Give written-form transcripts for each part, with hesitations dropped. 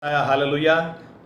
Hallelujah.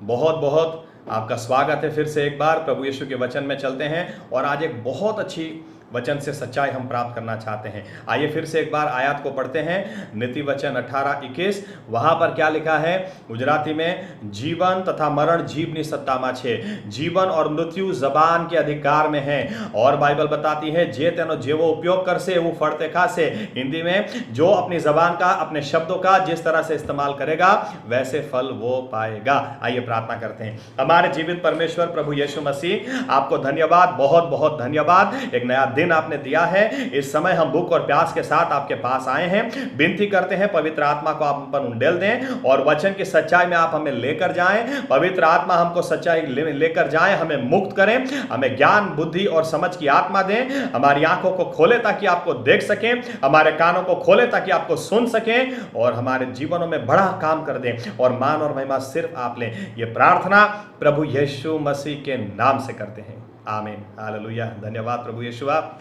बहुत बहुत आपका स्वागत है फिर से एक बार प्रभु यीशु के वचन में चलते हैं और आज एक बहुत अच्छी वचन से सच्चाई हम प्राप्त करना चाहते हैं। आइए फिर से एक बार आयत को पढ़ते हैं। नीति वचन 18:21 वहां पर क्या लिखा है गुजराती में, जीवन तथा मरण जीवनी सत्ताમાં છે, जीवन और मृत्यु जबान के अधिकार में है। और बाइबल बताती है जे तेनो जेवो उपयोग करसे वो फड़ते खासे। हिंदी में जो अपनी जबान का अपने शब्दों का जिस तरह से इस्तेमाल करेगा वैसे फल वो पाएगा। आइए प्रार्थना करते हैं। हमारे जीवित परमेश्वर प्रभु यीशु मसीह, आपको धन्यवाद, बहुत बहुत धन्यवाद। एक नया दिन आपने दिया है। इस समय हम भूख और प्यास के साथ आपके पास आए हैं। विनती करते हैं पवित्र आत्मा को आप हम पर उंडेल दें और वचन की सच्चाई में आप हमें लेकर जाएं। पवित्र आत्मा हमको सच्चाई लेकर जाएं, हमें मुक्त करें, हमें ज्ञान बुद्धि और समझ की आत्मा दें। हमारी आंखों को खोले ताकि आपको देख सकें, हमारे कानों को खोले ताकि आपको सुन सकें और हमारे जीवनों में बड़ा काम कर दें और मान और महिमा सिर्फ आप लें। यह प्रार्थना प्रभु यीशु मसीह के नाम से करते हैं, आमीन। हालेलुया। धन्यवाद प्रभु यीशु। आप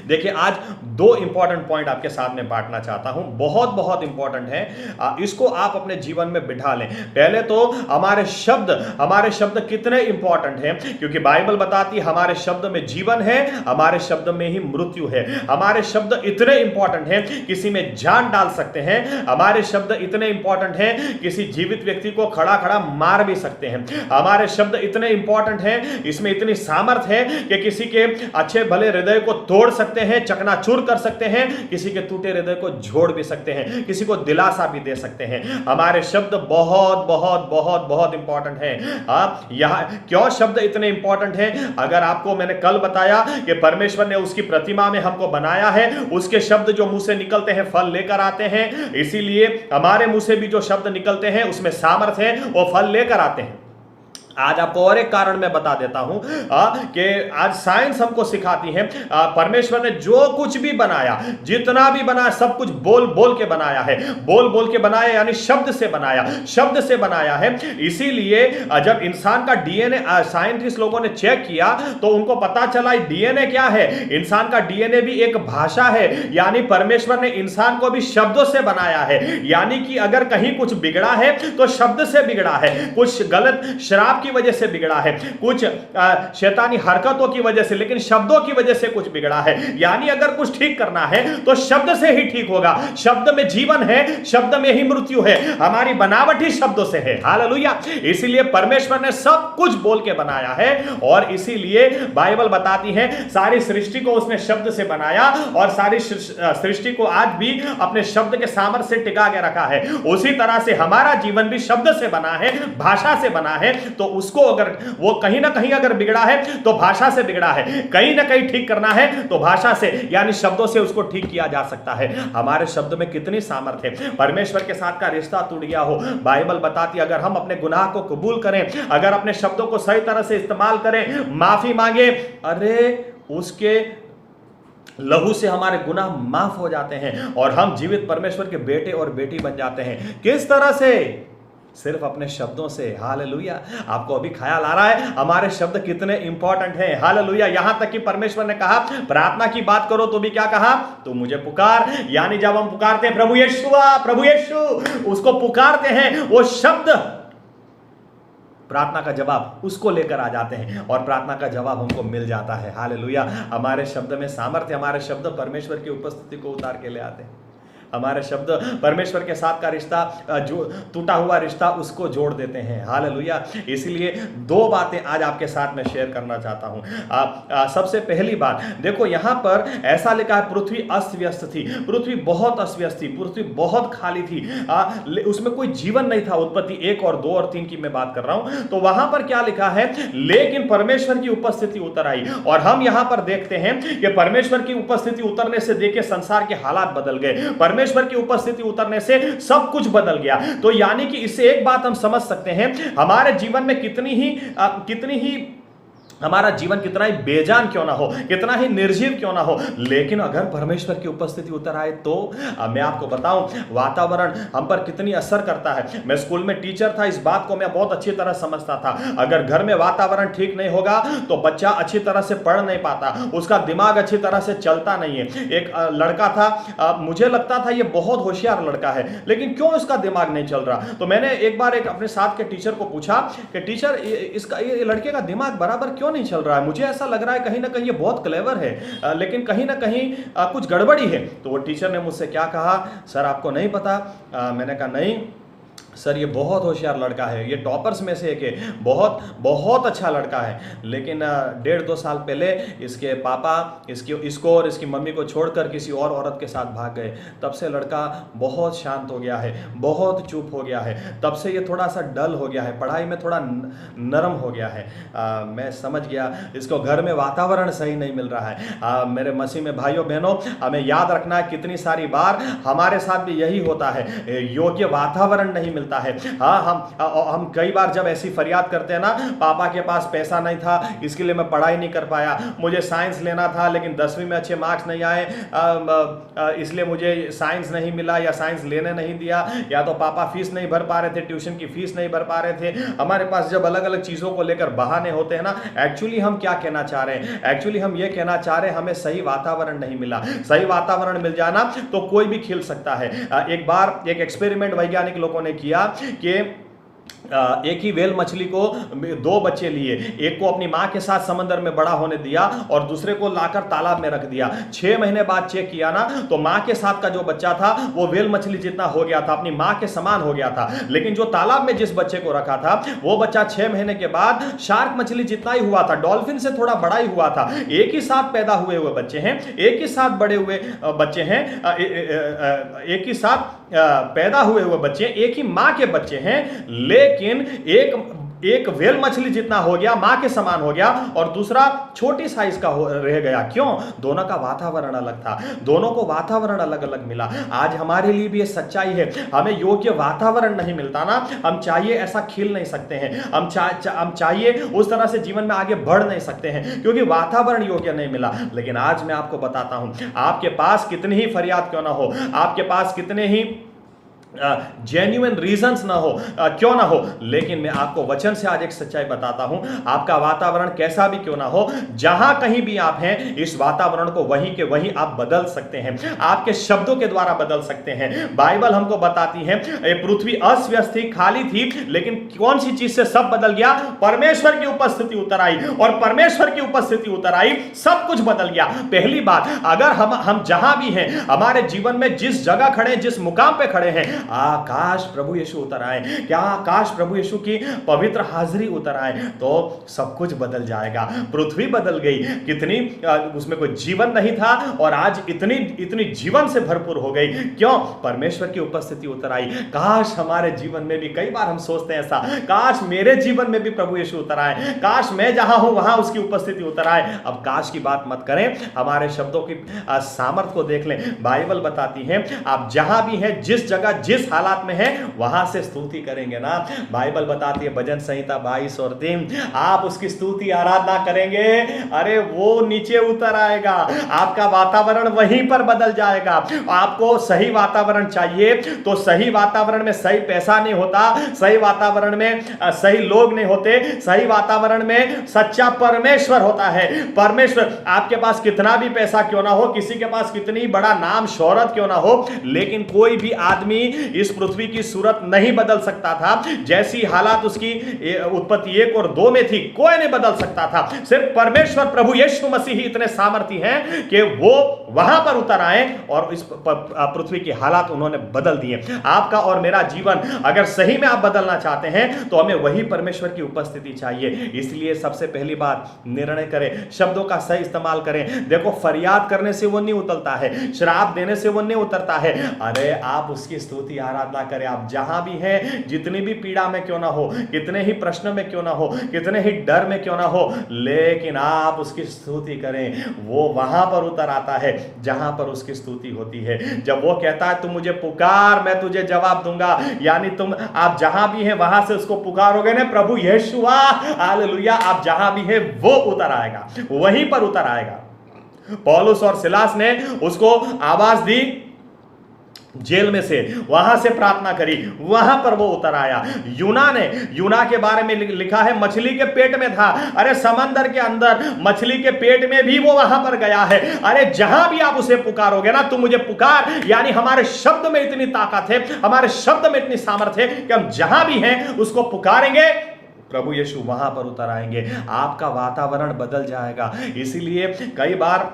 देखिए, आज दो इंपॉर्टेंट पॉइंट आपके सामने बांटना चाहता हूं, बहुत बहुत इंपॉर्टेंट है। इसको आप अपने जीवन में बिठा लें। पहले तो हमारे शब्द कितने इंपॉर्टेंट हैं, क्योंकि बाइबल बताती है हमारे शब्द में जीवन है, हमारे शब्द में ही मृत्यु है। हमारे शब्द इतने इंपॉर्टेंट हैं, किसी में जान डाल सकते हैं। हमारे शब्द इतने इंपॉर्टेंट हैं, किसी जीवित व्यक्ति को खड़ा खड़ा मार भी सकते हैं। हमारे शब्द इतने इंपॉर्टेंट हैं, इसमें इतनी सामर्थ है कि किसी के अच्छे भले हृदय को तोड़ सकते हैं, चकनाचूर कर सकते हैं, किसी के टूटे हृदय को जोड़ भी सकते हैं, किसी को दिलासा भी दे सकते हैं। हमारे शब्द बहुत बहुत बहुत बहुत इंपॉर्टेंट हैं। यहां क्यों शब्द इतने इंपॉर्टेंट हैं? अगर आपको मैंने कल बताया कि परमेश्वर ने उसकी प्रतिमा में हमको बनाया है, उसके शब्द जो मुंह से निकलते हैं फल लेकर आते हैं, इसीलिए हमारे मुंह से भी जो शब्द निकलते हैं उसमें सामर्थ है, वो फल लेकर आते हैं। आज आपको और एक कारण मैं बता देता हूं कि आज साइंस हमको सिखाती है परमेश्वर ने जो कुछ भी बनाया, जितना भी बनाया, सब कुछ बोल बोल के बनाया है। बोल बोल के बनाया यानी शब्द से बनाया, शब्द से बनाया है। इसीलिए जब इंसान का डीएनए साइंटिस्ट लोगों ने चेक किया तो उनको पता चला डीएनए क्या है। इंसान का डीएनए भी एक भाषा है, यानी परमेश्वर ने इंसान को भी शब्दों से बनाया है। यानी कि अगर कहीं कुछ बिगड़ा है तो शब्द से बिगड़ा है, कुछ गलत शराब की वजह से बिगड़ा है, कुछ शैतानी हरकतों की वजह से, लेकिन शब्दों की वजह से कुछ बिगड़ा है। यानी अगर कुछ ठीक करना है तो शब्द से ही ठीक होगा। शब्द में जीवन है, शब्द में ही मृत्यु है। हमारी बनावट ही शब्दों से है। हालेलुया। इसीलिए परमेश्वर ने सब कुछ बोल के बनाया है और इसीलिए बाइबल बताती है सारी सृष्टि को उसने शब्द से बनाया और सारी सृष्टि को आज भी अपने शब्द के सामर्थ्य से टिका के रखा है। उसी तरह से हमारा जीवन भी शब्द से बना है, भाषा से बना है। तो उसको अगर वो कहीं ना कहीं अगर बिगड़ा है तो भाषा से बिगड़ा है, कहीं ना कहीं ठीक करना है तो भाषा से यानी शब्दों से उसको ठीक किया जा सकता है। हमारे शब्द में कितनी सामर्थ्य है। परमेश्वर के साथ का रिश्ता टूट गया हो, बाइबल बताती है अगर हम अपने गुनाह को कबूल करें, अगर अपने शब्दों को सही तरह से इस्तेमाल करें, माफी मांगे, अरे उसके लहू से हमारे गुनाह माफ हो जाते हैं और हम जीवित परमेश्वर के बेटे और बेटी बन जाते हैं। किस तरह से? सिर्फ अपने शब्दों से। हालेलुया। आपको अभी ख्याल आ रहा है हमारे शब्द कितने इंपॉर्टेंट हैं। हालेलुया। यहां तक कि परमेश्वर ने कहा प्रार्थना की बात करो तो भी क्या कहा? तू मुझे पुकार। यानी जब हम पुकारते हैं प्रभु यीशु, प्रभु यीशु, उसको पुकारते हैं, वो शब्द प्रार्थना का जवाब उसको लेकर आ जाते हैं और प्रार्थना का जवाब हमको मिल जाता है। हालेलुया। हमारे शब्द में सामर्थ्य, हमारे शब्द परमेश्वर की उपस्थिति को उतार के ले आते हैं। हमारे शब्द परमेश्वर के साथ का रिश्ता, जो टूटा हुआ रिश्ता, उसको जोड़ देते हैं। हालेलुया। इसलिए दो बातें आज आपके साथ में शेयर करना चाहता हूं। सबसे पहली बात देखो, यहां पर ऐसा लिखा है पृथ्वी अस्त व्यस्त थी। पृथ्वी बहुत अस्त व्यस्त थी, पृथ्वी बहुत खाली थी, उसमें कोई जीवन नहीं था। उत्पत्ति 1 और 2 और 3 की मैं बात कर रहा हूं। तो वहां पर क्या लिखा है? लेकिन परमेश्वर की उपस्थिति उतर आई। और हम यहां पर देखते हैं कि परमेश्वर की उपस्थिति उतरने से देखिए संसार के हालात बदल गए। परमेश्वर की उपस्थिति उतरने से सब कुछ बदल गया। तो यानी कि इससे एक बात हम समझ सकते हैं, हमारे जीवन में कितनी ही हमारा जीवन कितना ही बेजान क्यों ना हो, कितना ही निर्जीव क्यों ना हो, लेकिन अगर परमेश्वर की उपस्थिति उतर आए तो मैं आपको बताऊं वातावरण हम पर कितनी असर करता है। मैं स्कूल में टीचर था, इस बात को मैं बहुत अच्छी तरह समझता था। अगर घर में वातावरण ठीक नहीं होगा तो बच्चा अच्छी तरह से पढ़ नहीं पाता, उसका दिमाग अच्छी तरह से चलता नहीं है। एक लड़का था, मुझे लगता था ये बहुत होशियार लड़का है, लेकिन क्यों इसका दिमाग नहीं चल रहा। तो मैंने एक बार एक अपने साथ के टीचर को पूछा कि टीचर इसका ये लड़के का दिमाग बराबर क्यों नहीं चल रहा है, मुझे ऐसा लग रहा है कहीं ना कहीं ये बहुत क्लेवर है, लेकिन कहीं ना कहीं कुछ गड़बड़ी है। तो वो टीचर ने मुझसे क्या कहा, सर आपको नहीं पता। मैंने कहा नहीं सर, ये बहुत होशियार लड़का है, ये टॉपर्स में से एक है, बहुत बहुत अच्छा लड़का है, लेकिन 1.5-2 साल पहले इसके पापा इसको और इसकी मम्मी को छोड़कर किसी और औरत के साथ भाग गए। तब से लड़का बहुत शांत हो गया है, बहुत चुप हो गया है, तब से ये थोड़ा सा डल हो गया है, पढ़ाई में थोड़ा नरम हो गया है। मैं समझ गया इसको घर में वातावरण सही नहीं मिल रहा है। मेरे मसीह में भाइयों बहनों, हमें याद रखना है कितनी सारी बार हमारे साथ भी यही होता है, योग्य वातावरण नहीं मिलता है। हाँ, हम कई बार जब ऐसी फरियाद करते हैं ना, पापा के पास पैसा नहीं था इसके लिए मैं पढ़ाई नहीं कर पाया, मुझे साइंस लेना था लेकिन 10वीं में अच्छे मार्क्स नहीं आए, इसलिए मुझे साइंस नहीं मिला या साइंस लेने नहीं दिया, या तो पापा फीस नहीं भर पा रहे थे, ट्यूशन की फीस नहीं भर पा रहे थे। हमारे पास जब अलग अलग चीजों को लेकर बहाने होते हैं ना, एक्चुअली हम क्या कहना चाह रहे हैं, एक्चुअली हम ये कहना चाह रहे हैं हमें सही वातावरण नहीं मिला। सही वातावरण मिल जाना तो कोई भी खिल सकता है। एक बार एक एक्सपेरिमेंट वैज्ञानिक लोगों ने किया कि एक ही व्हेल मछली को 2 बच्चे लिए, एक को अपनी मां के साथ समंदर में बड़ा होने दिया और दूसरे को लाकर तालाब में रख दिया। 6 महीने बाद चेक किया ना, तो मां के साथ का जो बच्चा था वो व्हेल मछली जितना हो गया था, अपनी मां के समान हो गया था, लेकिन जो तालाब में जिस बच्चे को रखा था वो बच्चा 6 महीने के बाद शार्क मछली जितना ही हुआ था, डॉल्फिन से थोड़ा बड़ा ही हुआ था। एक ही साथ पैदा हुए बच्चे हैं, एक ही साथ बड़े हुए बच्चे हैं, एक ही साथ पैदा हुए बच्चे, एक ही मां के बच्चे हैं, लेकिन एक व्हेल मछली जितना हो गया, मां के समान हो गया, और दूसरा छोटी साइज का रह गया। क्यों? दोनों का वातावरण अलग था, दोनों को वातावरण अलग अलग मिला। आज हमारे लिए भी ये सच्चाई है, हमें योग्य वातावरण नहीं मिलता ना, हम चाहिए ऐसा खिल नहीं सकते हैं, हम चाहिए उस तरह से जीवन में आगे बढ़ नहीं सकते हैं, क्योंकि वातावरण योग्य नहीं मिला। लेकिन आज मैं आपको बताता हूं, आपके पास कितनी ही फरियाद क्यों ना हो, आपके पास कितने ही जेन्युइन रीजंस ना हो, क्यों ना हो, लेकिन मैं आपको वचन से आज एक सच्चाई बताता हूं, आपका वातावरण कैसा भी क्यों ना हो, जहां कहीं भी आप हैं, इस वातावरण को वहीं के वहीं आप बदल सकते हैं, आपके शब्दों के द्वारा बदल सकते हैं। बाइबल हमको बताती है ये पृथ्वी अस्त थी, खाली थी, लेकिन कौन सी चीज से सब बदल गया? परमेश्वर की उपस्थिति उतर आई, और परमेश्वर की उपस्थिति उतर आई, सब कुछ बदल गया। पहली बात, अगर हम जहां भी हैं, हमारे जीवन में जिस जगह खड़े, जिस मुकाम पे खड़े हैं, आकाश प्रभु यीशु उतर आए, क्या आकाश प्रभु यीशु की पवित्र हाजिरी उतर आए, तो सब कुछ बदल जाएगा। पृथ्वी बदल गई, कितनी उसमें कोई जीवन नहीं था और आज इतनी जीवन से भरपूर हो गई। क्यों? परमेश्वर की उपस्थिति उतर आई। काश हमारे जीवन में भी, कई बार हम सोचते हैं ऐसा, काश मेरे जीवन में भी प्रभु यीशु उतर आए, काश मैं जहां हूं वहां उसकी उपस्थिति उतर आए। अब काश की बात मत करें, हमारे शब्दों की सामर्थ को देख लें। बाइबल बताती है आप जहां भी हैं, जिस जगह जिस हालात में है, वहां से स्तुति करेंगे ना। बाइबल बताती है भजन संहिता 22 और 3, आप उसकी स्तुति आराधना करेंगे, अरे वो नीचे उतर आएगा, आपका वातावरण वहीं पर बदल जाएगा। आपको सही वातावरण चाहिए तो सही वातावरण में सही पैसा नहीं होता, सही वातावरण में सही लोग नहीं होते, सही वातावरण में सच्चा परमेश्वर होता है। परमेश्वर, आपके पास कितना भी पैसा क्यों ना हो, किसी के पास कितनी बड़ा नाम शोहरत क्यों ना हो, लेकिन कोई भी आदमी इस पृथ्वी की सूरत नहीं बदल सकता था। जैसी हालात उसकी उत्पत्ति 1 और 2 में थी, कोई नहीं बदल सकता था। सिर्फ परमेश्वर प्रभु यीशु मसीह ही इतने सामर्थी हैं कि वो वहां पर उतर आए और इस पृथ्वी की हालात उन्होंने बदल दिए। आपका और मेरा जीवन अगर सही में आप बदलना चाहते हैं तो हमें वही परमेश्वर की उपस्थिति चाहिए। इसलिए सबसे पहली बात, निर्णय करें, शब्दों का सही इस्तेमाल करें। देखो, फरियाद करने से वो नहीं उतरता है, श्राप देने से वो नहीं उतरता है। अरे आप उसकी स्तुति आराधना करें। आप जहां भी हैं, जितनी भी पीड़ा में क्यों ना हो, कितने ही प्रश्न में क्यों ना हो, कितने ही डर में क्यों ना हो, लेकिन आप उसकी स्तुति करें, वो वहां पर उतर आता है। जहां पर उसकी स्तुति होती है। जब वो कहता है तू मुझे पुकार, मैं तुझे जवाब दूंगा, यानी आप जहां भी हैं वहां से उसको पुकारोगे ना, प्रभु यीशुआ, हालेलुया, आप जहां भी हैं वो उतर आएगा, वहीं पर उतर आएगा। पौलुस और सिलास ने उसको आवाज दी जेल में से, वहां से प्रार्थना करी, वहां पर वो उतर आया। यूना के बारे में लिखा है मछली के पेट में था। अरे समंदर के अंदर मछली के पेट में भी वो वहां पर गया है। अरे जहां भी आप उसे पुकारोगे ना, तू मुझे पुकार, यानी हमारे शब्द में इतनी ताकत है, हमारे शब्द में इतनी सामर्थ्य है कि हम जहां भी हैं उसको पुकारेंगे, प्रभु यीशु वहां पर उतर आएंगे, आपका वातावरण बदल जाएगा। इसीलिए कई बार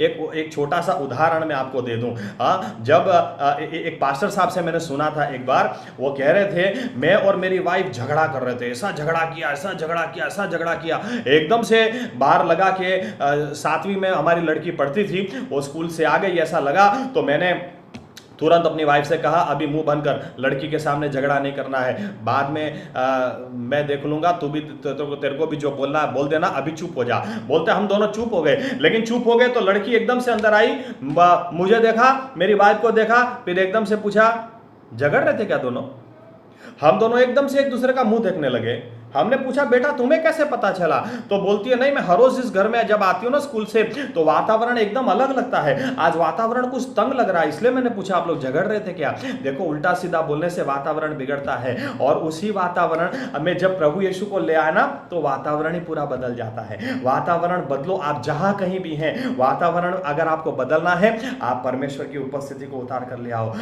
एक छोटा सा उदाहरण मैं आपको दे दूं। जब एक पास्टर साहब से मैंने सुना था एक बार, वो कह रहे थे मैं और मेरी वाइफ झगड़ा कर रहे थे, ऐसा झगड़ा किया, ऐसा झगड़ा किया, ऐसा झगड़ा किया। एकदम से बाहर लगा के 7वीं में हमारी लड़की पढ़ती थी, वो स्कूल से आ गई, ऐसा लगा तो मैंने तुरंत अपनी वाइफ से कहा अभी मुंह बंद कर, लड़की के सामने झगड़ा नहीं करना है, बाद में मैं देख लूंगा, तू भी तेरे को भी जो बोलना है बोल देना, अभी चुप हो जा। बोलते हम दोनों चुप हो गए, लेकिन चुप हो गए तो लड़की एकदम से अंदर आई, मुझे देखा, मेरी वाइफ को देखा, फिर एकदम से पूछा झगड़ रहे थे क्या दोनों? हम दोनों एकदम से एक दूसरे का मुंह देखने लगे। हमने पूछा बेटा तुम्हें कैसे पता चला? तो बोलती है नहीं, मैं हर रोज इस घर में जब आती हूँ ना स्कूल से तो वातावरण एकदम अलग लगता है, आज वातावरण कुछ तंग लग रहा है, इसलिए मैंने पूछा आप लोग झगड़ रहे थे क्या? देखो उल्टा सीधा बोलने से वातावरण बिगड़ता है, और उसी वातावरण में जब प्रभु यीशु को ले आए ना तो वातावरण ही पूरा बदल जाता है। वातावरण बदलो, आप जहां कहीं भी हैं, वातावरण अगर आपको बदलना है, आप परमेश्वर की उपस्थिति को उतार कर ले आओ।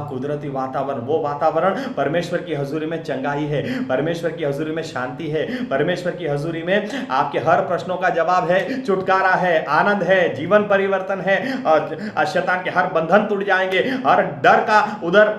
कुदरती वातावरण, वो वातावरण परमेश्वर की हजूरी में चंगाई है, परमेश्वर की हजूरी में शांति है, परमेश्वर की हजूरी में आपके हर प्रश्नों का जवाब है, छुटकारा है, आनंद है, जीवन परिवर्तन है, और शैतान के हर बंधन टूट जाएंगे, हर डर का उधर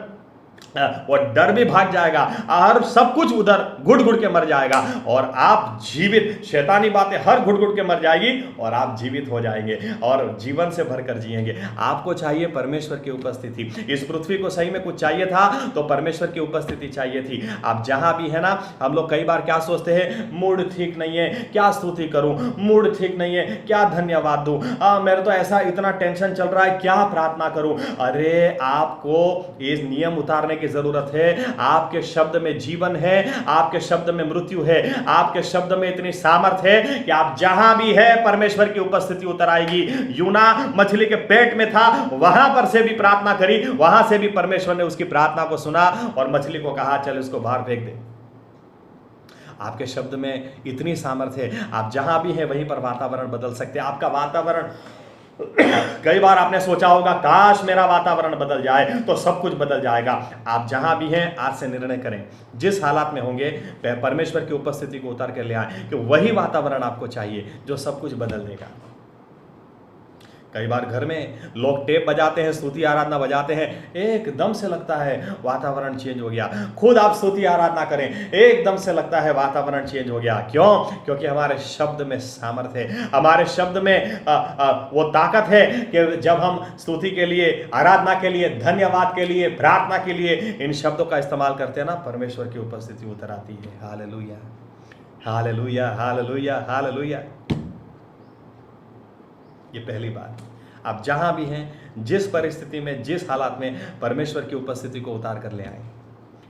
वो डर भी भाग जाएगा, और सब कुछ उधर घुट घुट के मर जाएगा, और आप जीवित, शैतानी बातें हर घुट घुट के मर जाएगी और आप जीवित हो जाएंगे और जीवन से भरकर जिएंगे। आपको चाहिए परमेश्वर की उपस्थिति। इस पृथ्वी को सही में कुछ चाहिए था तो परमेश्वर की उपस्थिति चाहिए थी। आप जहां भी है ना, हम लोग कई बार क्या सोचते हैं, मूड ठीक नहीं है, क्या स्तुति करूं, मूड ठीक नहीं है, क्या धन्यवाद दूं, मेरे तो ऐसा इतना टेंशन चल रहा है, क्या प्रार्थना करूं। अरे आपको ये नियम उतारने की जरूरत है। आपके शब्द में जीवन है, आपके शब्द में मृत्यु है, आपके शब्द में इतनी सामर्थ है कि आप जहां भी है परमेश्वर की उपस्थिति उतर आएगी। यूना मछली के पेट में था, वहां पर से भी प्रार्थना करी, वहां से भी परमेश्वर ने उसकी प्रार्थना को सुना और मछली को कहा चल इसको बाहर फेंक दे। आपके शब्द में इतनी सामर्थ है, आप जहां भी हैं वहीं पर वातावरण बदल सकते हैं। आपका वातावरण, कई बार आपने सोचा होगा काश मेरा वातावरण बदल जाए तो सब कुछ बदल जाएगा। आप जहां भी हैं आज से निर्णय करें, जिस हालात में होंगे परमेश्वर की उपस्थिति को उतार कर ले आए कि वही वातावरण आपको चाहिए जो सब कुछ बदल देगा। कई बार घर में लोग टेप बजाते हैं, स्तुति आराधना बजाते हैं, एकदम से लगता है वातावरण चेंज हो गया। खुद आप स्तुति आराधना करें, एकदम से लगता है वातावरण चेंज हो गया। क्यों? क्योंकि हमारे शब्द में सामर्थ्य है, हमारे शब्द में वो ताकत है कि जब हम स्तुति के लिए, आराधना के लिए, धन्यवाद के लिए, प्रार्थना के लिए इन शब्दों का इस्तेमाल करते हैं ना, परमेश्वर की उपस्थिति उतर आती है। Hallelujah, hallelujah, hallelujah, hallelujah. ये पहली बात। आप जहां भी हैं, जिस परिस्थिति में, जिस हालात में, परमेश्वर की उपस्थिति को उतार कर ले आए।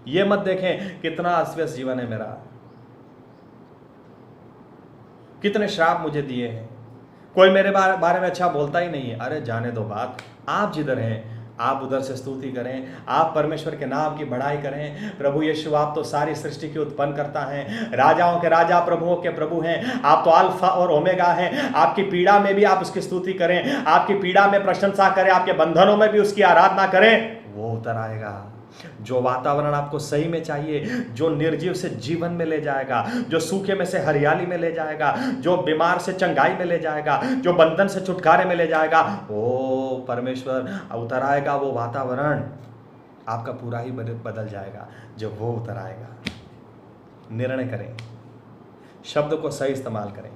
ये मत देखें कितना अस्त-व्यस्त जीवन है मेरा, कितने श्राप मुझे दिए हैं, कोई मेरे बारे में अच्छा बोलता ही नहीं है। अरे जाने दो बात, आप जिधर हैं आप उधर से स्तुति करें, आप परमेश्वर के नाम की बढ़ाई करें। प्रभु यीशु आप तो सारी सृष्टि की उत्पन्न करता है, राजाओं के राजा, प्रभुओं के प्रभु हैं, आप तो अल्फा और ओमेगा हैं। आपकी पीड़ा में भी आप उसकी स्तुति करें, आपकी पीड़ा में प्रशंसा करें, आपके बंधनों में भी उसकी आराधना करें, वो उतर आएगा। जो वातावरण आपको सही में चाहिए, जो निर्जीव से जीवन में ले जाएगा, जो सूखे में से हरियाली में ले जाएगा, जो बीमार से चंगाई में ले जाएगा, जो बंधन से छुटकारे में ले जाएगा, वो परमेश्वर उतर आएगा। वो वातावरण आपका पूरा ही बदल जाएगा जब वो उतर आएगा। निर्णय करें, शब्द को सही इस्तेमाल करें।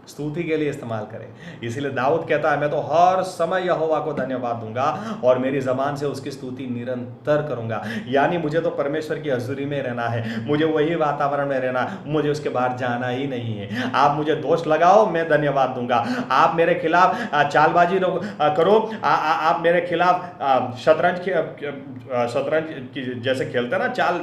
स्तुति के लिए इस्तेमाल करें। इसीलिए दाऊद कहता है, मैं तो हर समय यहोवा को धन्यवाद दूंगा और मेरी जबान से उसकी स्तुति निरंतर करूंगा। यानी मुझे तो परमेश्वर की हजूरी में रहना है, मुझे वही वातावरण में रहना, मुझे उसके बाहर जाना ही नहीं है। आप मुझे दोष लगाओ, मैं धन्यवाद दूंगा। आप मेरे खिलाफ चालबाजी करो, आप मेरे खिलाफ शतरंज की जैसे खेलते ना, चाल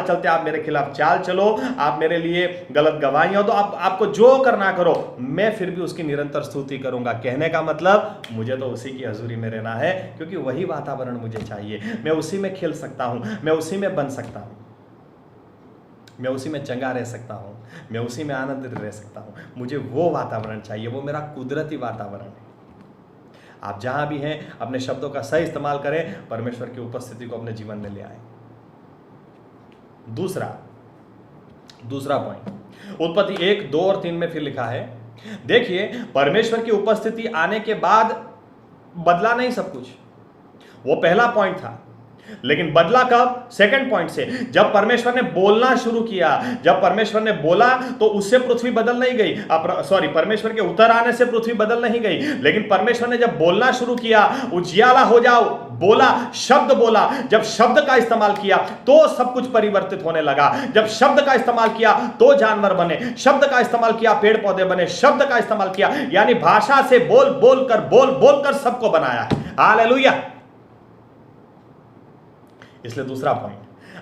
चलते, आप मेरे खिलाफ चाल चलो, आप मेरे लिए गलत गवाहियां दो, आपको जो करना करो, मैं फिर भी उसकी निरंतर स्तुति करूंगा। कहने का मतलब मुझे तो उसी की हजूरी में रहना है, क्योंकि वही वातावरण मुझे चाहिए। मैं उसी में खेल सकता हूं, मैं उसी में बन सकता हूं, मैं उसी में चंगा रह सकता हूं, मैं उसी में आनंदित रह सकता हूं। मुझे वो वातावरण चाहिए, वो मेरा कुदरती वातावरण है। आप जहां भी हैं अपने शब्दों का सही इस्तेमाल करें, परमेश्वर की उपस्थिति को अपने जीवन में ले आए। दूसरा पॉइंट उत्पत्ति 1, 2 और 3 में फिर लिखा है, देखिए परमेश्वर की उपस्थिति आने के बाद बदला नहीं सब कुछ। वो पहला पॉइंट था, लेकिन बदला कब? सेकंड पॉइंट से। जब परमेश्वर ने बोलना शुरू किया, जब परमेश्वर ने बोला तो उससे पृथ्वी बदल नहीं गई। परमेश्वर के उतर आने से पृथ्वी बदल नहीं गई, लेकिन परमेश्वर ने जब बोलना शुरू किया, उजियाला हो जाओ बोला, शब्द बोला, जब शब्द का इस्तेमाल किया तो सब कुछ परिवर्तित होने लगा। जब शब्द का इस्तेमाल किया तो जानवर बने, शब्द का इस्तेमाल किया पेड़ पौधे बने, शब्द का इस्तेमाल किया, यानी भाषा से बोल बोल कर सबको बनाया है। हालेलुया। इसलिए दूसरा पॉइंट,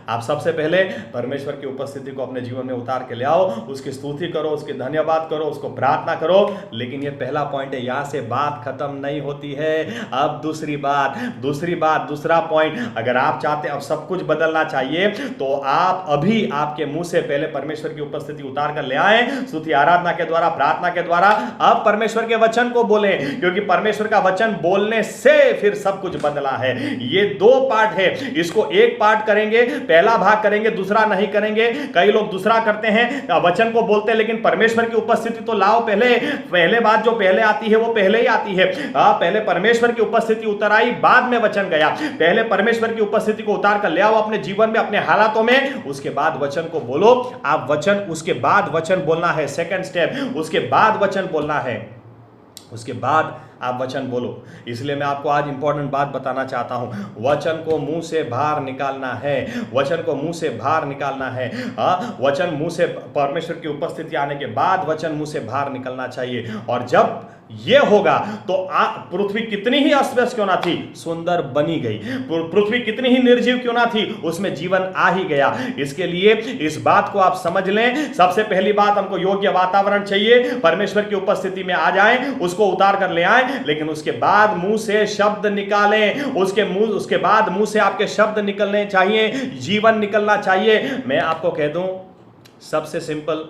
आप सबसे पहले परमेश्वर की उपस्थिति को अपने जीवन में उतार के ले आओ, उसकी स्तुति करो, उसके धन्यवाद करो, उसको प्रार्थना करो। लेकिन ये पहला पॉइंट है, यहां से बात खत्म नहीं होती है। अब दूसरा पॉइंट, अगर आप चाहते अब सब कुछ बदलना चाहिए तो आप अभी आपके मुंह से पहले परमेश्वर की उपस्थिति उतार कर ले आए, स्तुति आराधना के द्वारा, प्रार्थना के द्वारा। अब परमेश्वर के वचन को बोले, क्योंकि परमेश्वर का वचन बोलने से फिर सब कुछ बदला है। ये 2 पार्ट है, इसको एक पार्ट करेंगे, पहला भाग करेंगे, दूसरा नहीं करेंगे। कई लोग दूसरा करते हैं, वचन को बोलते हैं, लेकिन परमेश्वर की उपस्थिति तो लाओ पहले बात जो पहले आती है वो पहले ही आती है। पहले परमेश्वर की उपस्थिति उतर आई, बाद में वचन गया। पहले परमेश्वर की उपस्थिति को उतार कर ले आओ अपने जीवन में, अपने हालातों में, उसके बाद वचन को बोलो। आप वचन, उसके बाद वचन बोलना है, सेकंड स्टेप, उसके बाद वचन बोलना है, उसके बाद आप वचन बोलो। इसलिए मैं आपको आज इंपॉर्टेंट बात बताना चाहता हूं, वचन को मुंह से बाहर निकालना है, वचन को मुंह से बाहर निकालना है। वचन मुंह से, परमेश्वर की उपस्थिति आने के बाद वचन मुंह से बाहर निकलना चाहिए। और जब यह होगा तो पृथ्वी कितनी ही अस्त व्यस्त क्यों ना थी, सुंदर बनी गई। पृथ्वी कितनी ही निर्जीव क्यों ना थी, उसमें जीवन आ ही गया। इसके लिए इस बात को आप समझ लें। सबसे पहली बात, हमको योग्य वातावरण चाहिए, परमेश्वर की उपस्थिति में आ जाएं, उसको उतार कर ले आएं, लेकिन उसके बाद मुंह से शब्द निकालें। उसके बाद मुंह से आपके शब्द निकलने चाहिए, जीवन निकलना चाहिए। मैं आपको कह दूं, सबसे सिंपल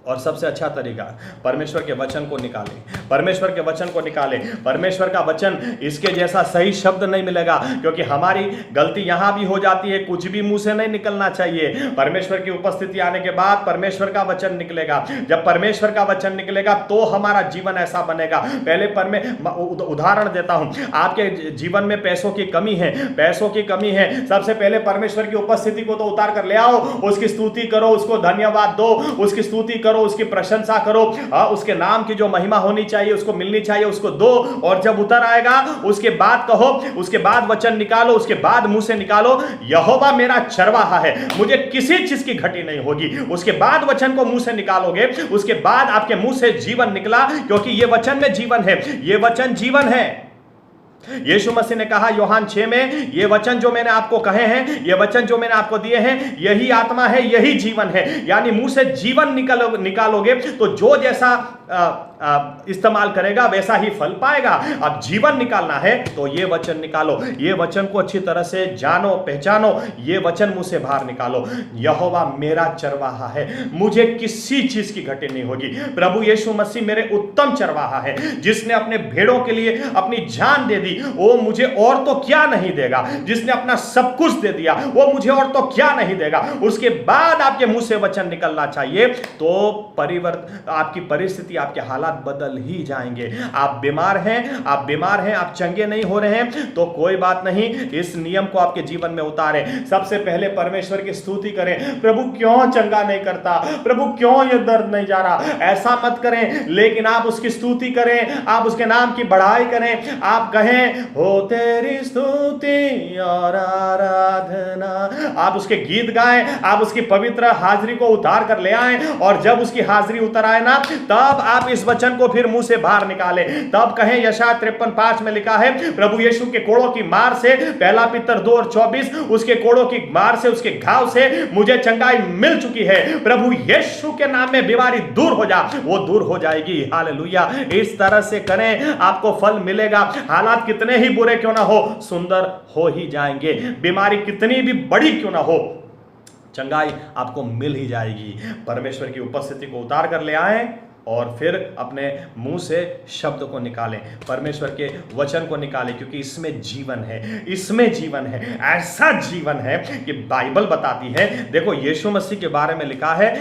और सबसे अच्छा तरीका, परमेश्वर के वचन को निकालें, परमेश्वर के वचन को निकालें। परमेश्वर का वचन, इसके जैसा सही शब्द नहीं मिलेगा, क्योंकि हमारी गलती यहां भी हो जाती है, कुछ भी मुंह से नहीं निकलना चाहिए। परमेश्वर की उपस्थिति आने के बाद परमेश्वर का वचन निकलेगा। जब परमेश्वर का वचन निकलेगा तो हमारा जीवन ऐसा बनेगा। पहले उदाहरण देता हूं, आपके जीवन में पैसों की कमी है, सबसे पहले परमेश्वर की उपस्थिति को तो उतार कर ले आओ, उसकी स्तुति करो, उसको धन्यवाद दो, उसकी स्तुति करो, उसकी प्रशंसा करो, उसके नाम की जो महिमा होनी चाहिए उसको मिलनी चाहिए, उसको दो। और जब उतर आएगा उसके बाद कहो, उसके बाद वचन निकालो, उसके बाद मुंह से निकालो, यहोवा मेरा चरवाहा है, मुझे किसी चीज की घटी नहीं होगी। उसके बाद वचन को मुंह से निकालोगे, उसके बाद आपके मुंह से जीवन निकला, क्योंकि यह वचन में जीवन है, यह वचन जीवन है। यीशु मसीह ने कहा यूहन्ना 6 में, ये वचन जो मैंने आपको कहे हैं, ये वचन जो मैंने आपको दिए हैं, यही आत्मा है, यही जीवन है। यानी मुंह से जीवन निकालोगे तो जो जैसा इस्तेमाल करेगा वैसा ही फल पाएगा। अब जीवन निकालना है तो ये वचन निकालो, ये वचन को अच्छी तरह से जानो, पहचानो, ये वचन मुंह से बाहर निकालो। यहोवा मेरा चरवाहा है, मुझे किसी चीज की घटी नहीं होगी। प्रभु यीशु मसीह मेरे उत्तम चरवाहा है, जिसने अपने भेड़ों के लिए अपनी जान दे दी, वो मुझे और तो क्या नहीं देगा। जिसने अपना सब कुछ दे दिया, वो मुझे और तो क्या नहीं देगा। उसके बाद आपके मुंह से वचन निकलना चाहिए, तो आपकी परिस्थिति, आपके हालात हालात बदल ही जाएंगे। आप बीमार हैं, आप चंगे नहीं हो रहे हैं, तो कोई बात नहीं, इस नियम को आपके जीवन में उतारें। सबसे पहले परमेश्वर की स्तुति करें, प्रभु क्यों चंगा नहीं करता, प्रभु क्यों ये दर्द नहीं जा रहा, ऐसा मत करें, लेकिन आप उसकी स्तुति करें, आप उसके नाम की बढ़ाई करें। आप कहें, हो तेरी स्तुति और आराधना, आप उसके गीत गाएं, आप उसकी पवित्र हाजिरी को उतार कर ले आएं, और जब उसकी हाजिरी उतर आए ना, तब आप इस वचन को फिर मुंह से बाहर निकालें। तब कहें, यशायाह 53:5 में लिखा है, प्रभु यीशु के कोड़ों की मार से, 1 पीतर 2:24, उसके कोड़ों की मार से, उसके घाव से मुझे चंगाई मिल चुकी है। प्रभु यीशु के नाम में बीमारी दूर हो जा, वो दूर हो जाएगी। हालेलुया। इस तरह से करें, आपको फल मिलेगा। हालात कितने ही बुरे क्यों ना हो, सुंदर हो ही जाएंगे। बीमारी कितनी भी बड़ी क्यों ना हो, चंगाई आपको मिल ही जाएगी। परमेश्वर की उपस्थिति को उतार कर ले आएं और फिर अपने मुंह से शब्द को निकालें, परमेश्वर के वचन को निकालें, क्योंकि इसमें जीवन है, इसमें जीवन है। ऐसा जीवन है कि बाइबल बताती है, देखो यीशु मसीह के बारे में लिखा है,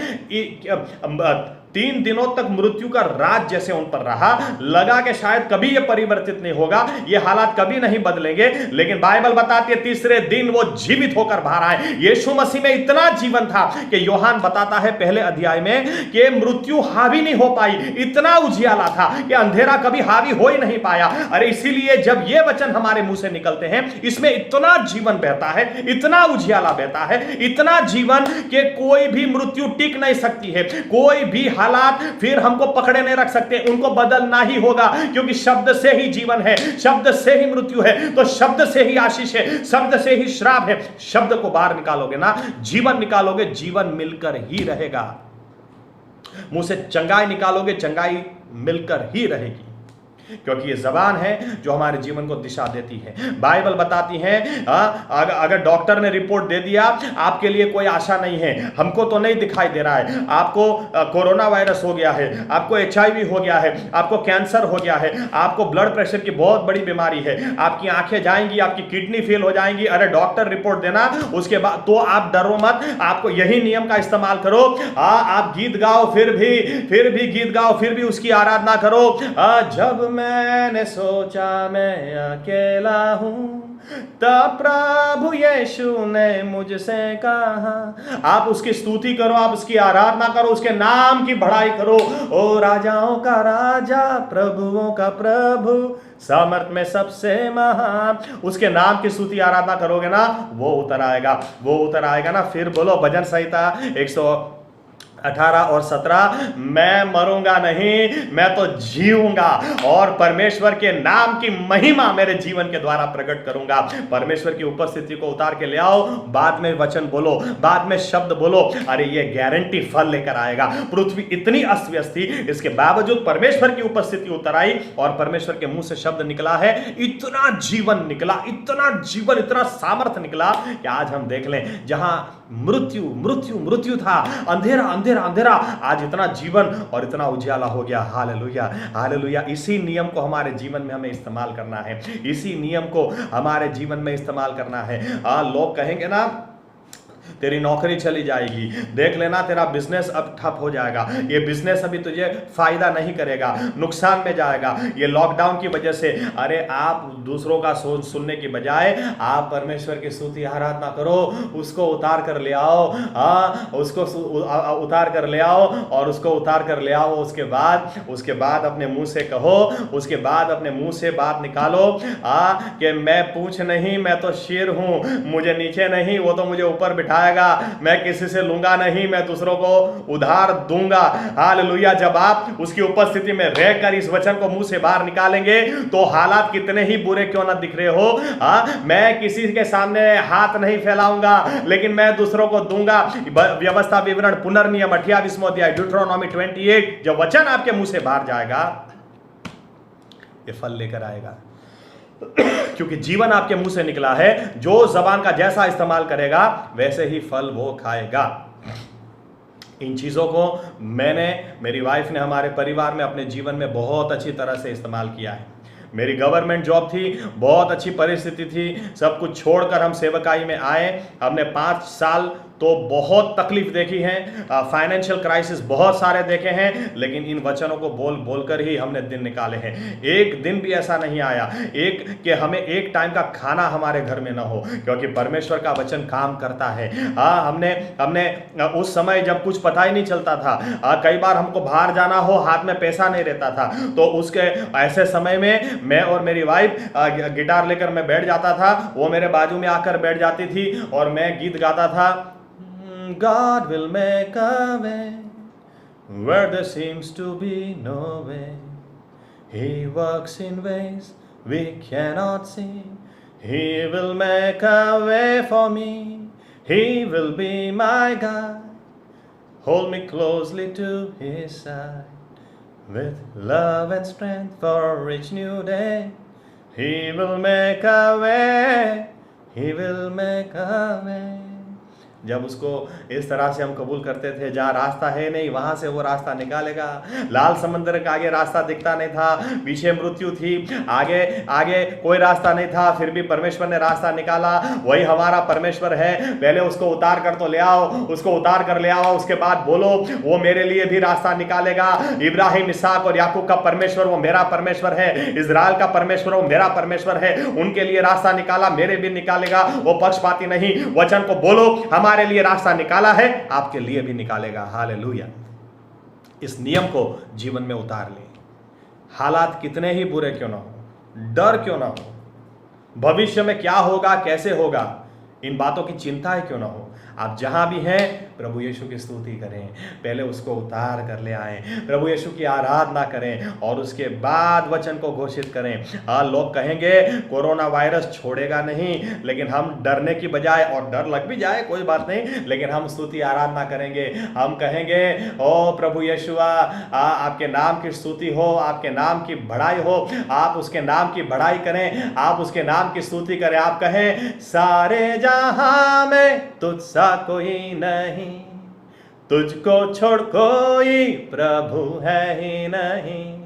3 दिनों तक मृत्यु का राज जैसे उन पर रहा, लगा कि शायद कभी यह परिवर्तित नहीं होगा, ये हालात कभी नहीं बदलेंगे, लेकिन बाइबल बताती है तीसरे दिन वो जीवित होकर बाहर आए। यीशु मसीह में इतना जीवन था कि यूहन्ना बताता है पहले अध्याय में कि मृत्यु हावी नहीं हो पाई, इतना उजियाला था कि अंधेरा कभी हावी हो ही नहीं पाया। अरे इसीलिए जब ये वचन हमारे मुंह से निकलते हैं, इसमें इतना जीवन बहता है, इतना उजियाला बहता है, इतना जीवन कि कोई भी मृत्यु टिक नहीं सकती है, कोई भी हालात फिर हमको पकड़े नहीं रख सकते, उनको बदलना ही होगा, क्योंकि शब्द से ही जीवन है, शब्द से ही मृत्यु है, तो शब्द से ही आशीष है, शब्द से ही श्राप है। शब्द को बाहर निकालोगे ना, जीवन निकालोगे, जीवन मिलकर ही रहेगा। मुंह से चंगाई निकालोगे, चंगाई मिलकर ही रहेगी, क्योंकि ये जबान है जो हमारे जीवन को दिशा देती है। बाइबल बताती है, अगर डॉक्टर ने रिपोर्ट दे दिया आपके लिए कोई आशा नहीं है, हमको तो नहीं दिखाई दे रहा है, आपको कोरोना वायरस हो गया है, आपको HIV हो गया है, आपको कैंसर हो गया है, आपको ब्लड प्रेशर की बहुत बड़ी बीमारी है, आपकी आंखें जाएंगी, आपकी किडनी फेल हो जाएंगी, अरे डॉक्टर रिपोर्ट देना, उसके बाद तो आप डरो मत, आपको यही नियम का इस्तेमाल करो। आप गीत गाओ, फिर भी गीत गाओ, फिर भी उसकी आराधना करो। जब मैंने सोचा मैं अकेला हूं, तब प्रभु यीशु ने मुझसे कहा। आप उसकी स्तुति करो, आप उसकी आराधना करो, उसके नाम की बढ़ाई करो। ओ राजाओं का राजा, प्रभुओं का प्रभु, सामर्थ में सबसे महान, उसके नाम की स्तुति आराधना करोगे ना, वो उतर आएगा ना। फिर बोलो भजन संहिता 118 और 17, मैं मरूंगा नहीं, मैं तो जीऊंगा और परमेश्वर के नाम की महिमा मेरे जीवन के द्वारा प्रकट करूंगा। परमेश्वर की उपस्थिति को उतार के ले आओ, बाद में वचन बोलो, बाद में शब्द बोलो, अरे ये गारंटी फल लेकर आएगा। पृथ्वी इतनी अस्त व्यस्त थी, इसके बावजूद परमेश्वर की उपस्थिति उतर आई और परमेश्वर के मुंह से शब्द निकला है, इतना जीवन निकला, इतना जीवन, इतना सामर्थ्य निकला कि आज हम देख लें, जहां मृत्यु था, अंधेरा, आज इतना जीवन और इतना उजाला हो गया। हालेलुया। इसी नियम को हमारे जीवन में हमें इस्तेमाल करना है, इसी नियम को हमारे जीवन में इस्तेमाल करना है। लोग कहेंगे ना, तेरी नौकरी चली जाएगी, देख लेना तेरा बिजनेस अब ठप हो जाएगा, ये बिजनेस अभी तुझे फायदा नहीं करेगा, नुकसान में जाएगा ये लॉकडाउन की वजह से। अरे आप दूसरों का सुनने की बजाय आप परमेश्वर की स्तुति आराधना करो, उसको उतार कर ले आओ, उसको उतार कर ले आओ और उसको उतार कर ले आओ। उसके बाद अपने मुंह से कहो, उसके बाद अपने मुंह से बात निकालो कि मैं पूंछ नहीं, मैं तो सिर हूं, मुझे नीचे नहीं, वो तो मुझे ऊपर बिठाएगा, मैं किसी से लूंगा नहीं, मैं दूसरों को उधार दूंगा। हालेलुया। जब आप उसकी उपस्थिति में रहकर इस वचन को मुंह से बाहर निकालेंगे, तो हालात कितने ही बुरे क्यों ना दिख रहे हो, मैं किसी के सामने हाथ नहीं फैलाऊंगा, लेकिन मैं दूसरों को दूंगा। व्यवस्था विवरण पुनर्नियम 28वां अध्याय ड्यूटरोनॉमी 28, जब वचन आपके मुंह से बाहर जाएगा, ये फल लेकर आएगा, क्योंकि जीवन आपके मुंह से निकला है। जो जबान का जैसा इस्तेमाल करेगा वैसे ही फल वो खाएगा। इन चीज़ों को मेरी वाइफ ने हमारे परिवार में अपने जीवन में बहुत अच्छी तरह से इस्तेमाल किया है। मेरी गवर्नमेंट जॉब थी, बहुत अच्छी परिस्थिति थी, सब कुछ छोड़कर हम सेवकाई में आए। हमने 5 साल तो बहुत तकलीफ देखी है, फाइनेंशियल क्राइसिस बहुत सारे देखे हैं, लेकिन इन वचनों को बोल बोल कर ही हमने दिन निकाले हैं। एक दिन भी ऐसा नहीं आया एक कि हमें एक टाइम का खाना हमारे घर में ना हो, क्योंकि परमेश्वर का वचन काम करता है। हमने हमने उस समय जब कुछ पता ही नहीं चलता था, कई बार हमको बाहर जाना हो, हाथ में पैसा नहीं रहता था, तो उसके ऐसे समय में मैं और मेरी वाइफ गिटार लेकर मैं बैठ जाता था, वो मेरे बाजू में आकर बैठ जाती थी और मैं गीत गाता था, God will make a way where there seems to be no way. He works in ways we cannot see. He will make a way for me. He will be my guide. Hold me closely to his side. With love and strength for each new day. He will make a way. He will make a way. जब उसको इस तरह से हम कबूल करते थे, जहाँ रास्ता है नहीं वहाँ से वो रास्ता निकालेगा। लाल समंदर के आगे रास्ता दिखता नहीं था, पीछे मृत्यु थी, आगे आगे कोई रास्ता नहीं था, फिर भी परमेश्वर ने रास्ता निकाला। वही हमारा परमेश्वर है। पहले उसको उतार कर तो ले आओ, उसको उतार कर ले आओ, उसके बाद बोलो वो मेरे लिए भी रास्ता निकालेगा। इब्राहिम, इसहाक और याकूब का परमेश्वर वो मेरा परमेश्वर है, इजराइल का परमेश्वर वो मेरा परमेश्वर है। उनके लिए रास्ता निकाला, मेरे भी निकालेगा। वो पक्षपाती नहीं। वचन को बोलो, हमारे लिए रास्ता निकाला है, आपके लिए भी निकालेगा। हालेलुया। इस नियम को जीवन में उतार ले। हालात कितने ही बुरे क्यों ना हो, डर क्यों ना हो, भविष्य में क्या होगा कैसे होगा, इन बातों की चिंता ही क्यों ना हो, आप जहां भी हैं प्रभु यीशु की स्तुति करें। पहले उसको उतार कर ले आए, प्रभु यीशु की आराधना करें और उसके बाद वचन को घोषित करें। लोग कहेंगे कोरोना वायरस छोड़ेगा नहीं, लेकिन हम डरने की बजाय, और डर लग भी जाए कोई बात नहीं, लेकिन हम स्तुति आराधना करेंगे। हम कहेंगे ओ प्रभु यीशु आपके नाम की स्तुति हो, आपके नाम की बढ़ाई हो, आप उसके नाम की बढ़ाई करें, आप उसके नाम की स्तुति करें। आप कहें सारे जहां में तुझसा कोई नहीं, तुझको छोड़ कोई प्रभु है ही नहीं।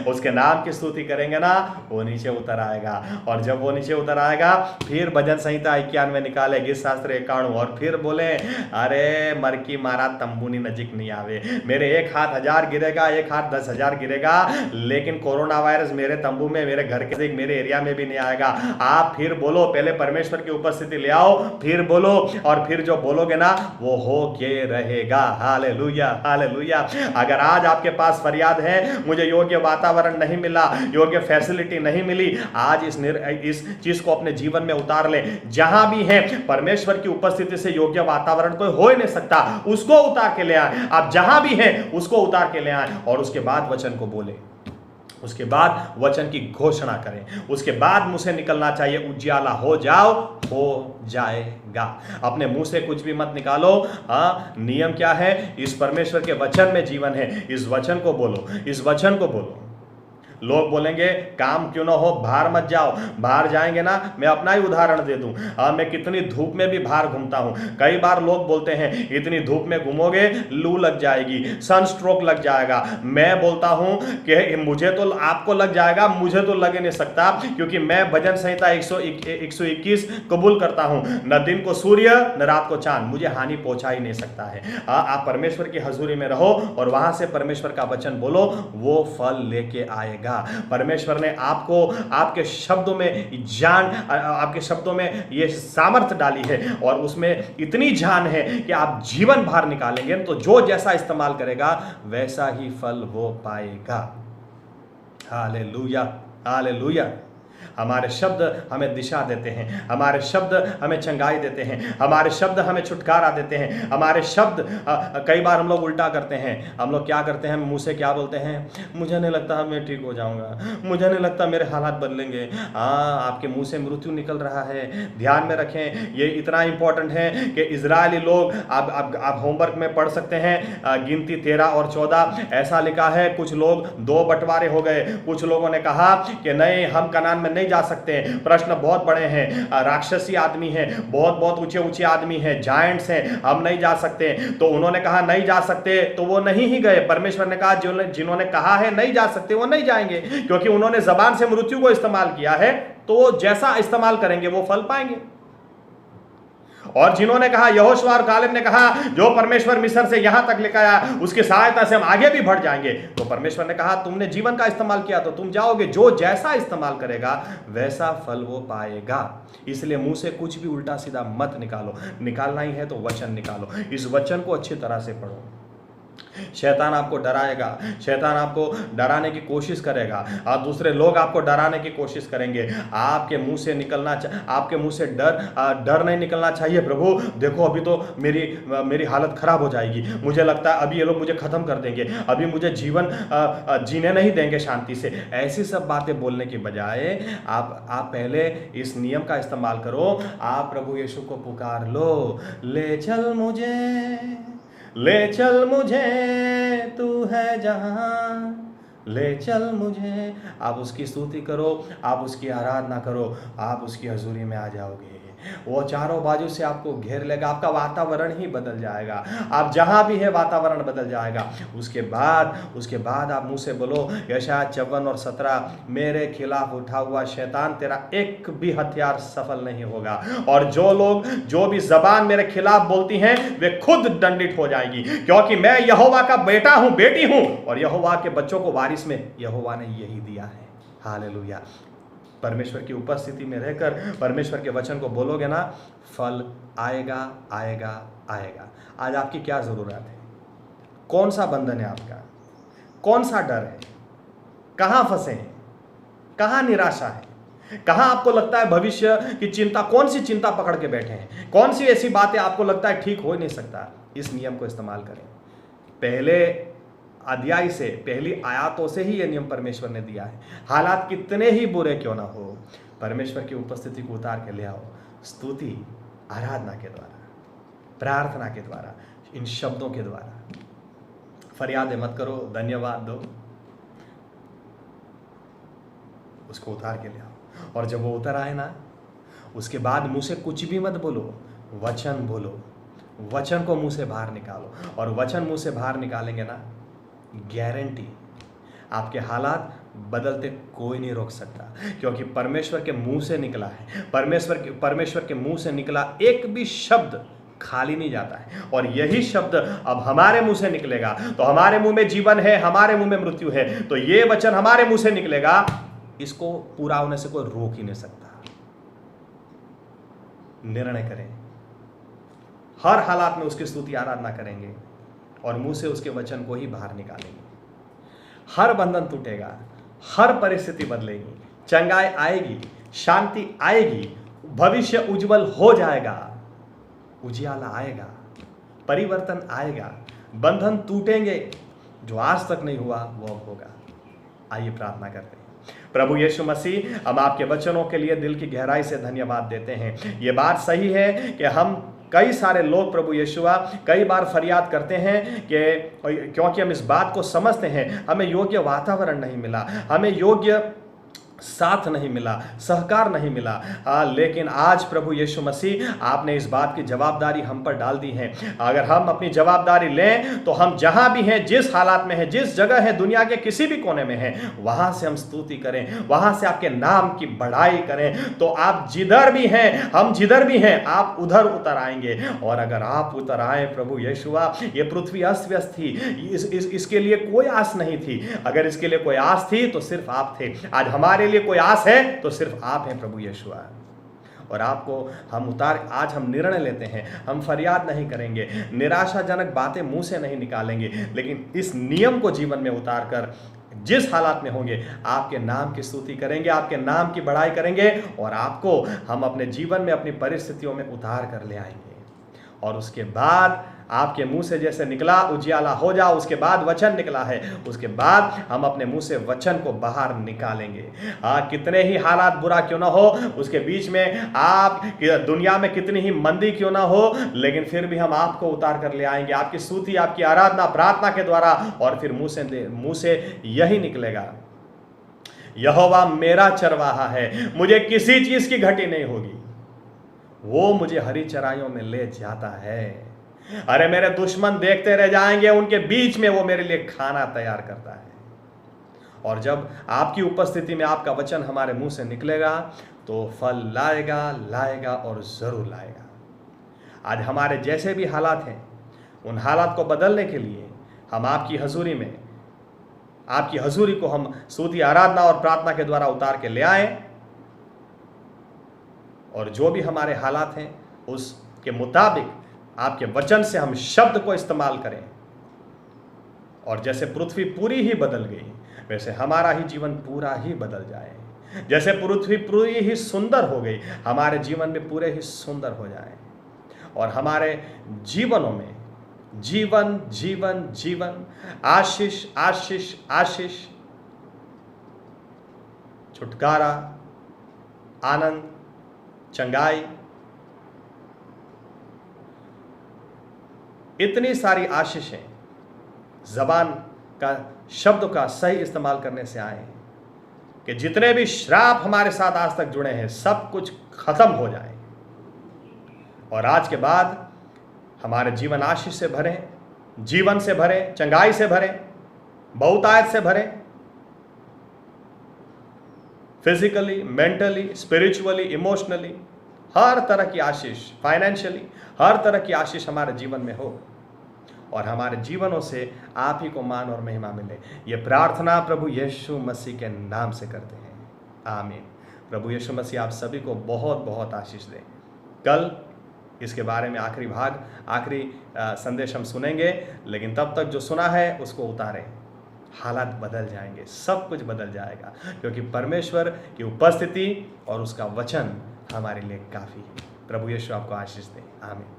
उसके नाम की स्तुति करेंगे ना, वो नीचे उतर आएगा। और जब वो नीचे उतर आएगा, फिर भजन संहिता 91 निकाले, गीत शास्त्र 91, और फिर बोले अरे मर की मारा तंबूनी नजीक नहीं आवे। मेरे एक हाथ 1000 गिरेगा, एक हाथ 10,000 गिरेगा, लेकिन कोरोना वायरस मेरे तंबू में, मेरे घर के मेरे एरिया में भी नहीं आएगा। आप फिर बोलो, पहले परमेश्वर की उपस्थिति ले आओ, फिर बोलो, और फिर जो बोलोगे ना वो हो के रहेगा। Hallelujah, hallelujah. अगर आज आपके पास फरियाद है, मुझे योग्य वातावरण नहीं मिला, योग्य फैसिलिटी नहीं मिली, आज इस चीज को अपने जीवन में उतार ले। जहां भी है परमेश्वर की उपस्थिति से योग्य वातावरण कोई हो ही नहीं सकता, उसको उतार के ले आए। आप जहां भी हैं उसको उतार के ले आए, और उसके बाद वचन को बोले, उसके बाद वचन की घोषणा करें, उसके बाद मुंह से निकलना चाहिए उजियाला हो जाओ, हो जाएगा। अपने मुंह से कुछ भी मत निकालो। नियम क्या है? इस परमेश्वर के वचन में जीवन है। इस वचन को बोलो, इस वचन को बोलो। लोग बोलेंगे काम क्यों ना हो, बाहर मत जाओ। बाहर जाएंगे ना, मैं अपना ही उदाहरण दे दूं, मैं कितनी धूप में भी बाहर घूमता हूं। कई बार लोग बोलते हैं इतनी धूप में घूमोगे लू लग जाएगी, सनस्ट्रोक लग जाएगा। मैं बोलता हूं कि मुझे तो, आपको लग जाएगा, मुझे तो लग नहीं सकता, क्योंकि मैं भजन संहिता 121 कबूल करता हूं, न दिन को सूर्य न रात को चांद मुझे हानि पहुंचा ही नहीं सकता है। आप परमेश्वर की हजूरी में रहो और वहां से परमेश्वर का वचन बोलो, वो फल लेके आएगा। परमेश्वर ने आपको, आपके शब्दों में जान, आपके शब्दों में ये सामर्थ डाली है, और उसमें इतनी जान है कि आप जीवन बाहर निकालेंगे तो जो जैसा इस्तेमाल करेगा वैसा ही फल वो पाएगा। Hallelujah, hallelujah. हमारे शब्द हमें दिशा देते हैं, हमारे शब्द हमें चंगाई देते हैं, हमारे शब्द हमें छुटकारा देते हैं। हमारे शब्द, कई बार हम लोग उल्टा करते हैं। हम लोग क्या करते हैं, मुंह से क्या बोलते हैं, मुझे नहीं लगता मैं ठीक हो जाऊंगा, मुझे नहीं लगता मेरे हालात बदलेंगे। आपके मुंह से मृत्यु निकल रहा है। ध्यान में रखें, ये इतना इंपॉर्टेंट है कि इजरायली लोग, आप होमवर्क में पढ़ सकते हैं, गिनती 13 और 14 ऐसा लिखा है, कुछ लोग 2 बंटवारे हो गए। कुछ लोगों ने कहा कि नहीं, हम कनान में नहीं जा सकते हैं, प्रश्न बहुत बड़े हैं, राक्षसी आदमी हैं, बहुत बहुत ऊंचे ऊंचे आदमी हैं, जायंट्स हैं, हम नहीं जा सकते। तो उन्होंने कहा नहीं जा सकते, तो वो नहीं ही गए। परमेश्वर ने कहा जिन्होंने कहा है नहीं जा सकते वो नहीं जाएंगे, क्योंकि उन्होंने जबान से मृत्यु को इस्तेमाल किया है, तो वो जैसा इस्तेमाल करेंगे वो फल पाएंगे। और जिन्होंने कहा, यहोशू और कालेब ने कहा, जो परमेश्वर मिस्र से यहां तक लेकर आया उसकी सहायता से हम आगे भी बढ़ जाएंगे। तो परमेश्वर ने कहा, तुमने जीवन का इस्तेमाल किया तो तुम जाओगे, जो जैसा इस्तेमाल करेगा वैसा फल वो पाएगा। इसलिए मुंह से कुछ भी उल्टा सीधा मत निकालो, निकालना ही है तो वचन निकालो। इस वचन को अच्छी तरह से पढ़ो। शैतान आपको डराएगा, शैतान आपको डराने की कोशिश करेगा, और दूसरे लोग आपको डराने की कोशिश करेंगे। आपके मुंह से आपके मुंह से डर नहीं निकलना चाहिए। प्रभु देखो, अभी तो मेरी हालत खराब हो जाएगी, मुझे लगता है अभी ये लोग मुझे खत्म कर देंगे, अभी मुझे जीवन जीने नहीं देंगे शांति से। ऐसी सब बातें बोलने की बजाय आप पहले इस नियम का इस्तेमाल करो। आप प्रभु यीशु को पुकार लो, ले चल मुझे, ले चल मुझे, तू है जहां, ले चल मुझे। आप उसकी स्तुति करो, आप उसकी आराधना करो, आप उसकी हजूरी में आ जाओगे। वो चारों बाजू से आपको घेर लेगा, आपका वातावरण ही बदल जाएगा, आप जहां भी है वातावरण बदल जाएगा। उसके बाद आप मुंह से बोलो, यशायाह 54 और 17, मेरे खिलाफ उठा हुआ शैतान तेरा एक भी हथियार सफल नहीं होगा, और जो भी जबान मेरे खिलाफ बोलती हैं वे खुद दंडित हो जाएगी, क्योंकि मैं यहोवा का बेटा हूं, बेटी हूं, और यहोवा के बच्चों को वारिस में यहोवा ने यही दिया है। हालेलुया। परमेश्वर की उपस्थिति में रहकर परमेश्वर के वचन को बोलोगे ना, फल आएगा आएगा आएगा। आज आपकी क्या जरूरत है? कौन सा बंधन है आपका? कौन सा डर है? कहां फंसे हैं? कहां निराशा है? कहां आपको लगता है भविष्य की चिंता? कौन सी चिंता पकड़ के बैठे हैं? कौन सी ऐसी बातें आपको लगता है ठीक हो ही नहीं सकता? इस नियम को इस्तेमाल करें। पहले अध्याय से, पहली आयतों से ही यह नियम परमेश्वर ने दिया है। हालात कितने ही बुरे क्यों ना हो, परमेश्वर की उपस्थिति को उतार के ले आओ, स्तुति आराधना के द्वारा, प्रार्थना के द्वारा, इन शब्दों के द्वारा। फरियादें मत करो, धन्यवाद दो, उसको उतार के ले आओ। और जब वो उतर आए ना, उसके बाद मुंह से कुछ भी मत बोलो, वचन बोलो, वचन को मुंह से बाहर निकालो। और वचन मुंह से बाहर निकालेंगे ना, गारंटी आपके हालात बदलते कोई नहीं रोक सकता, क्योंकि परमेश्वर के मुंह से निकला है, परमेश्वर के मुंह से निकला एक भी शब्द खाली नहीं जाता है। और यही शब्द अब हमारे मुंह से निकलेगा तो हमारे मुंह में जीवन है, हमारे मुंह में मृत्यु है। तो ये वचन हमारे मुंह से निकलेगा, इसको पूरा होने से कोई रोक ही नहीं सकता। निर्णय करें, हर हालात में उसकी स्तुति आराधना करेंगे और मुंह से उसके वचन को ही बाहर निकालेंगे। हर बंधन टूटेगा, हर परिस्थिति बदलेगी, चंगाई आएगी, शांति आएगी, भविष्य उज्जवल हो जाएगा, उजियाला आएगा, परिवर्तन आएगा, बंधन टूटेंगे, जो आज तक नहीं हुआ वो अब होगा। आइए प्रार्थना करते हैं। प्रभु यीशु मसीह, हम आपके वचनों के लिए दिल की गहराई से धन्यवाद देते हैं। ये बात सही है कि हम कई सारे लोग प्रभु यीशुआ कई बार फरियाद करते हैं कि क्योंकि हम इस बात को समझते हैं, हमें योग्य वातावरण नहीं मिला, हमें योग्य साथ नहीं मिला, सहकार नहीं मिला। लेकिन आज प्रभु यीशु मसीह, आपने इस बात की जवाबदारी हम पर डाल दी है। अगर हम अपनी जवाबदारी लें तो हम जहां भी हैं, जिस हालात में हैं, जिस जगह है, दुनिया के किसी भी कोने में हैं, वहां से हम स्तुति करें, वहां से आपके नाम की बढ़ाई करें। तो आप जिधर भी हैं, हम जिधर भी हैं, आप उधर उतर आएंगे। और अगर आप उतर आए प्रभु यीशुआ, ये पृथ्वी अस्त व्यस्त थी, इसके लिए कोई आस नहीं थी। अगर इसके लिए कोई आस थी तो सिर्फ आप थे। आज हमारे लिए कोई आस है तो सिर्फ आप हैं प्रभु यीशुआ। और आपको आज हम निर्णय लेते हैं, हम फरियाद नहीं करेंगे, निराशाजनक बातें मुंह से नहीं निकालेंगे, लेकिन इस नियम को जीवन में उतार कर जिस हालात में होंगे आपके नाम की स्तुति करेंगे, आपके नाम की बड़ाई करेंगे, और आपको हम अपने जीवन में, अपनी परिस्थितियों में उतार कर ले आएंगे। और उसके बाद आपके मुंह से जैसे निकला उजियाला हो जाओ, उसके बाद वचन निकला है, उसके बाद हम अपने मुंह से वचन को बाहर निकालेंगे। कितने ही हालात बुरा क्यों ना हो, उसके बीच में आप दुनिया में कितनी ही मंदी क्यों ना हो, लेकिन फिर भी हम आपको उतार कर ले आएंगे, आपकी स्तुति, आपकी आराधना, प्रार्थना के द्वारा। और फिर मुंह से यही निकलेगा, यहोवा मेरा चरवाहा है, मुझे किसी चीज की घटी नहीं होगी, वो मुझे हरी चराइयों में ले जाता है। अरे मेरे दुश्मन देखते रह जाएंगे, उनके बीच में वो मेरे लिए खाना तैयार करता है। और जब आपकी उपस्थिति में आपका वचन हमारे मुंह से निकलेगा तो फल लाएगा, लाएगा और जरूर लाएगा। आज हमारे जैसे भी हालात हैं, उन हालात को बदलने के लिए हम आपकी हजूरी में, आपकी हजूरी को हम स्तुति, आराधना और प्रार्थना के द्वारा उतार के ले आए, और जो भी हमारे हालात हैं उसके मुताबिक आपके वचन से हम शब्द को इस्तेमाल करें, और जैसे पृथ्वी पूरी ही बदल गई वैसे हमारा ही जीवन पूरा ही बदल जाए। जैसे पृथ्वी पूरी ही सुंदर हो गई, हमारे जीवन भी पूरे ही सुंदर हो जाए, और हमारे जीवनों में जीवन जीवन जीवन, आशीष आशीष आशीष, छुटकारा, आनंद, चंगाई, इतनी सारी आशीषें जबान का, शब्द का सही इस्तेमाल करने से आए कि जितने भी श्राप हमारे साथ आज तक जुड़े हैं सब कुछ खत्म हो जाए, और आज के बाद हमारे जीवन आशीष से भरे, जीवन से भरे, चंगाई से भरे, बहुतायत से भरे, फिजिकली, मेंटली, स्पिरिचुअली, इमोशनली, हर तरह की आशीष, फाइनेंशियली हर तरह की आशीष हमारे जीवन में हो, और हमारे जीवनों से आप ही को मान और महिमा मिले। ये प्रार्थना प्रभु यीशु मसीह के नाम से करते हैं, आमीन। प्रभु यीशु मसीह आप सभी को बहुत बहुत आशीष दें। कल इसके बारे में आखिरी भाग, आखिरी संदेश हम सुनेंगे, लेकिन तब तक जो सुना है उसको उतारें। हालात बदल जाएंगे, सब कुछ बदल जाएगा, क्योंकि परमेश्वर की उपस्थिति और उसका वचन हमारे लिए काफ़ी है। प्रभु यीशु आपको आशीष दे, आमीन।